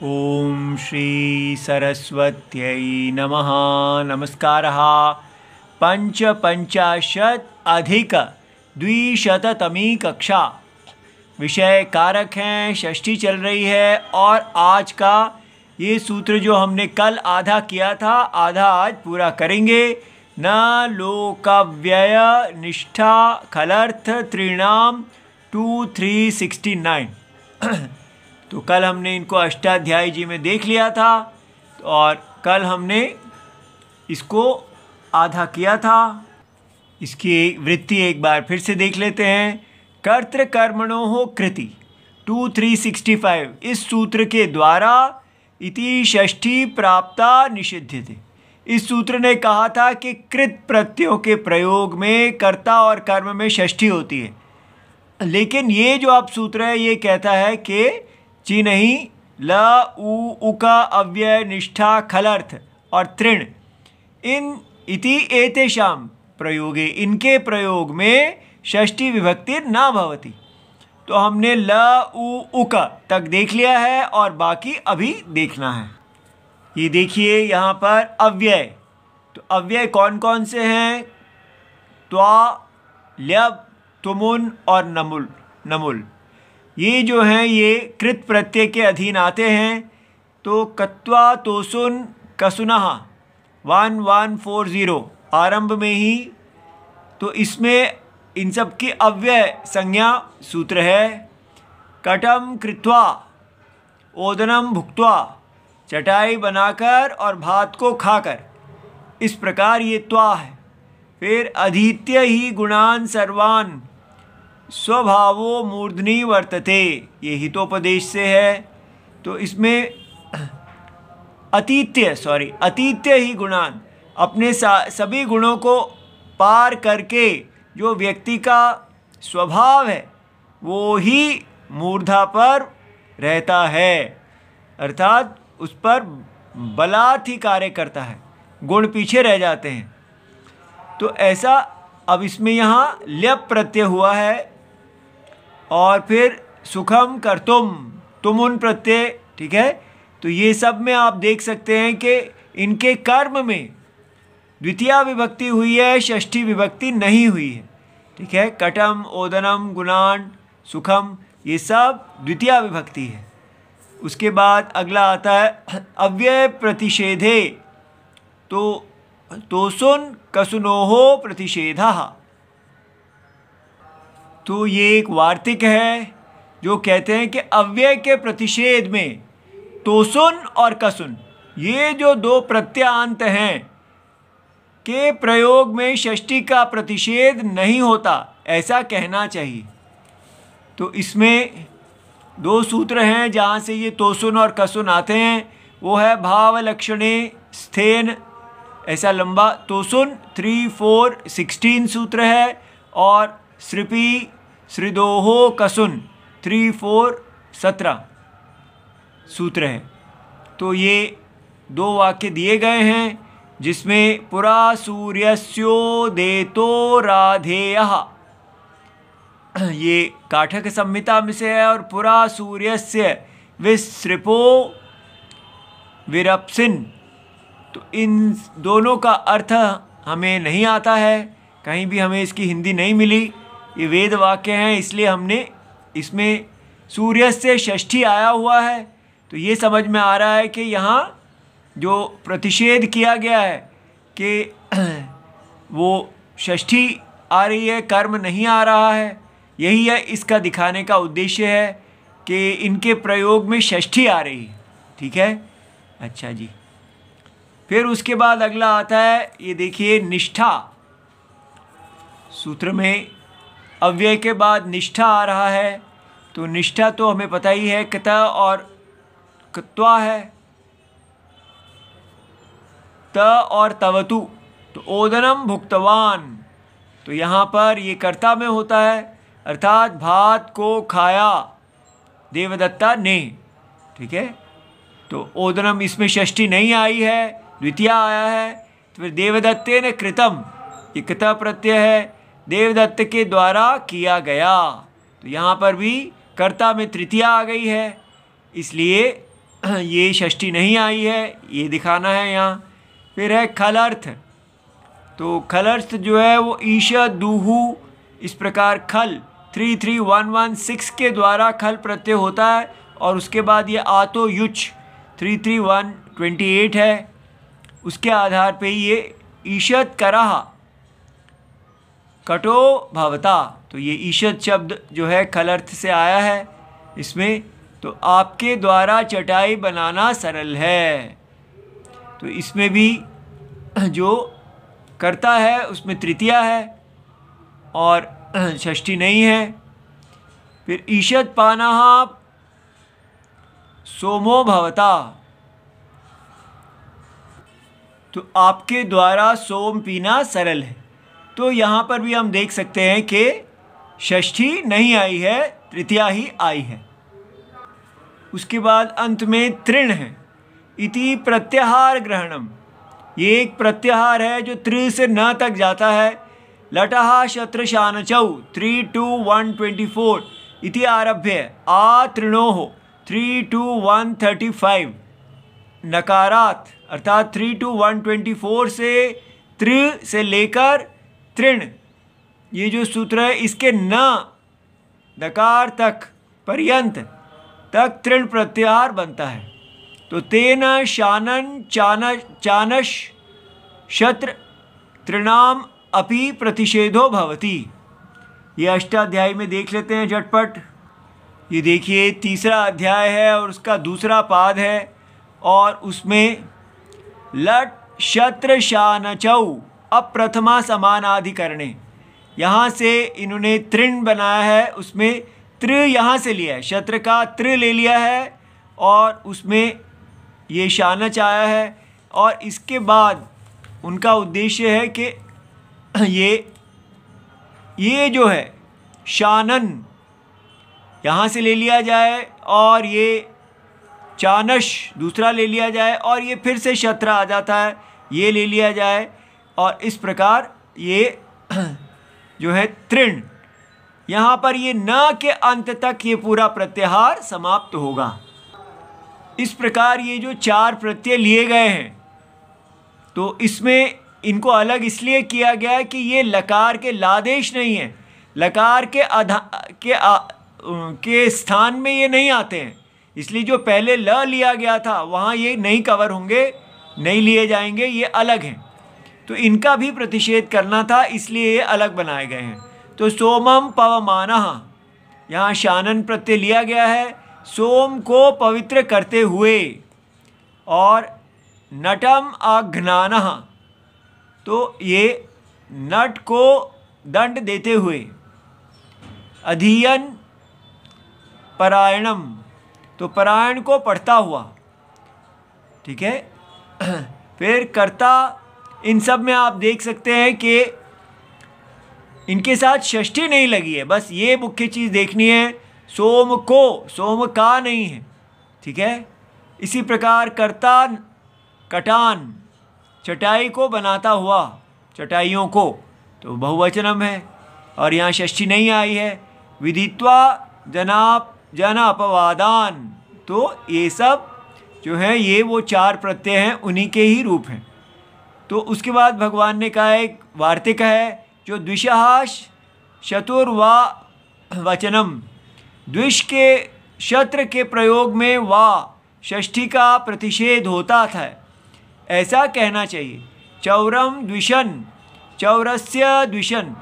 ओम श्री सरस्वत्यै नमः। नमस्कारः। पंचपंचाशत् अधिक द्विशततमी कक्षा। विषय कारक हैं, षष्ठी चल रही है और आज का ये सूत्र जो हमने कल आधा किया था, आधा आज पूरा करेंगे। न लोकव्यय निष्ठा खलर्थ त्रिणाम 2369। तो कल हमने इनको अष्टाध्यायी जी में देख लिया था और कल हमने इसको आधा किया था। इसकी वृत्ति एक बार फिर से देख लेते हैं। कर्तृकर्मणोः कृति 2365। इस सूत्र के द्वारा इति षष्ठी प्राप्ता निषिध्यते। इस सूत्र ने कहा था कि कृत प्रत्ययों के प्रयोग में कर्ता और कर्म में षष्ठी होती है, लेकिन ये जो अब सूत्र है ये कहता है कि जी नहीं, ल उ उका अव्यय निष्ठा खलर्थ और तृण इन इति एतेषाम प्रयोगे, इनके प्रयोग में षष्ठी विभक्ति न भवति। तो हमने ल उ उक तक देख लिया है और बाकी अभी देखना है। ये देखिए यहाँ पर अव्यय, तो अव्यय कौन कौन से हैं? त्वा, ल्यब, तुमुन और नमुल। नमुल ये जो हैं ये कृत प्रत्यय के अधीन आते हैं। तो कत्वा, तोसुन, कसुनः 1140 आरंभ में ही, तो इसमें इन सब की अव्यय संज्ञा सूत्र है। कटम कृत्वा, ओदनम भुक्त्वा, चटाई बनाकर और भात को खाकर, इस प्रकार ये त्वा है। फिर अधीत्य ही गुणान सर्वान स्वभावो मूर्धनि वर्तते, ये हितोपदेश से है। तो इसमें अतीत्य ही गुणान, अपने सभी गुणों को पार करके जो व्यक्ति का स्वभाव है वो ही मूर्धा पर रहता है, अर्थात उस पर बलात् ही कार्य करता है, गुण पीछे रह जाते हैं। तो ऐसा अब इसमें यहाँ ल्यप प्रत्यय हुआ है और फिर सुखम कर्तुम, तुमुन प्रत्यय, ठीक है। तो ये सब में आप देख सकते हैं कि इनके कर्म में द्वितीया विभक्ति हुई है, षष्ठी विभक्ति नहीं हुई है, ठीक है। कटम, ओदनम, गुणान, सुखम, ये सब द्वितीया विभक्ति है। उसके बाद अगला आता है अव्यय प्रतिषेधे, तो तोसुन कसुनोः प्रतिषेधः। तो ये एक वार्तिक है जो कहते हैं कि अव्यय के प्रतिषेध में तोसुन और कसुन, ये जो दो प्रत्ययांत हैं के प्रयोग में षष्ठी का प्रतिषेध नहीं होता, ऐसा कहना चाहिए। तो इसमें दो सूत्र हैं जहाँ से ये तोसुन और कसुन आते हैं। वो है भाव लक्षणे स्थेन, ऐसा लंबा तोसुन 3, 4, 16 सूत्र है, और श्रिपी श्रिदोहो कसुन 3, 4, 17 सूत्र है। तो ये दो वाक्य दिए गए हैं जिसमें पुरा सूर्यस्योदेतो राधेयः, ये काठक संहिता में से है, और पुरा सूर्यस्य विसृपो विरप्सिन। तो इन दोनों का अर्थ हमें नहीं आता है, कहीं भी हमें इसकी हिंदी नहीं मिली। ये वेद वाक्य हैं, इसलिए हमने इसमें सूर्य से षष्ठी आया हुआ है। तो ये समझ में आ रहा है कि यहाँ जो प्रतिषेध किया गया है कि वो षष्ठी आ रही है, कर्म नहीं आ रहा है, यही है इसका दिखाने का उद्देश्य है कि इनके प्रयोग में षष्ठी आ रही है, ठीक है। अच्छा जी, फिर उसके बाद अगला आता है, ये देखिए निष्ठा। सूत्र में अव्यय के बाद निष्ठा आ रहा है। तो निष्ठा तो हमें पता ही है, कत और कत्वा है, त और तवतु। तो ओदनम भुक्तवान, तो यहाँ पर ये कर्ता में होता है, अर्थात भात को खाया देवदत्ता ने, ठीक है। तो ओदनम इसमें षष्ठी नहीं आई है, द्वितीया आया है। तो फिर देवदत्ते ने कृतम, ये कृत प्रत्यय है, देवदत्त के द्वारा किया गया। तो यहाँ पर भी कर्ता में तृतीया आ गई है, इसलिए ये षष्ठी नहीं आई है, ये दिखाना है यहाँ। फिर है खलर्थ, तो खलर्थ जो है वो ईश दूहू, इस प्रकार खल 33116 के द्वारा खल प्रत्यय होता है। और उसके बाद ये आतो युच 33128 है, उसके आधार पे ये ईशत करहा कटो भवता, तो ये ईशत शब्द जो है खलर्थ से आया है इसमें। तो आपके द्वारा चटाई बनाना सरल है, तो इसमें भी जो करता है उसमें तृतीया है और षष्ठी नहीं है। फिर ईशत पानाहा सोमो भवता, तो आपके द्वारा सोम पीना सरल है। तो यहाँ पर भी हम देख सकते हैं कि षष्ठी नहीं आई है, तृतीया ही आई है। उसके बाद अंत में तृण है, इति प्रत्याहार ग्रहणम, ये एक प्रत्याहार है जो त्रि से न तक जाता है। लटहा शत्र शानचौ 32124 इति आरभ्य आ तृणोः 32135, नकारात अर्थात 32124 से त्रि से लेकर तृण, ये जो सूत्र है इसके न दकार तक पर्यंत तक तृण प्रत्याहार बनता है। तो तेन शानन चानश शत्र तृणाम अपि प्रतिषेधो भवति, ये अष्टाध्यायी में देख लेते हैं झटपट। ये देखिए तीसरा अध्याय है और उसका दूसरा पाद है और उसमें लट शत्र शानचौ अप्रथमा समानाधिकरणे, यहाँ से इन्होंने तृण बनाया है, उसमें त्रि यहाँ से लिया है, शत्र का त्रि ले लिया है और उसमें ये शानच आया है। और इसके बाद उनका उद्देश्य है कि ये जो है शानन यहाँ से ले लिया जाए और ये चानश दूसरा ले लिया जाए और ये फिर से शत्र आ जाता है, ये ले लिया जाए और इस प्रकार ये जो है तृण, यहाँ पर ये न के अंत तक ये पूरा प्रत्याहार समाप्त होगा। इस प्रकार ये जो चार प्रत्यय लिए गए हैं तो इसमें इनको अलग इसलिए किया गया है कि ये लकार के लादेश नहीं है, लकार के स्थान में ये नहीं आते हैं, इसलिए जो पहले ल लिया गया था वहाँ ये नहीं कवर होंगे, नहीं लिए जाएंगे, ये अलग हैं। तो इनका भी प्रतिषेध करना था, इसलिए ये अलग बनाए गए हैं। तो सोमम पवमानः, यहाँ शानन प्रत्यय लिया गया है सोम को पवित्र करते हुए, और नटम अघ्नानः, तो ये नट को दंड देते हुए, अधीयन परायणम, तो परायण को पढ़ता हुआ, ठीक है। फिर कर्ता, इन सब में आप देख सकते हैं कि इनके साथ षष्ठी नहीं लगी है, बस ये मुख्य चीज़ देखनी है, सोम को, सोम का नहीं है, ठीक है। इसी प्रकार कर्ता कटान, चटाई को बनाता हुआ, चटाइयों को, तो बहुवचनम है और यहाँ षष्ठी नहीं आई है। विदित्वा जन अपवादान, तो ये सब जो है ये वो चार प्रत्यय हैं, उन्हीं के ही रूप हैं। तो उसके बाद भगवान ने कहा एक वार्तिक है जो द्विशः शतुर्वा वचनम, द्विश के शत्र के प्रयोग में वा षष्ठी का प्रतिषेध होता था, ऐसा कहना चाहिए। चौरम द्विशन, चौरस्य द्विशन,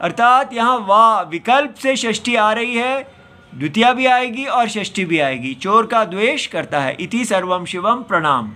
अर्थात यहाँ वा विकल्प से षष्ठी आ रही है, द्वितीया भी आएगी और षष्ठी भी आएगी। चोर का द्वेष करता है। इति सर्वम शिवम प्रणाम।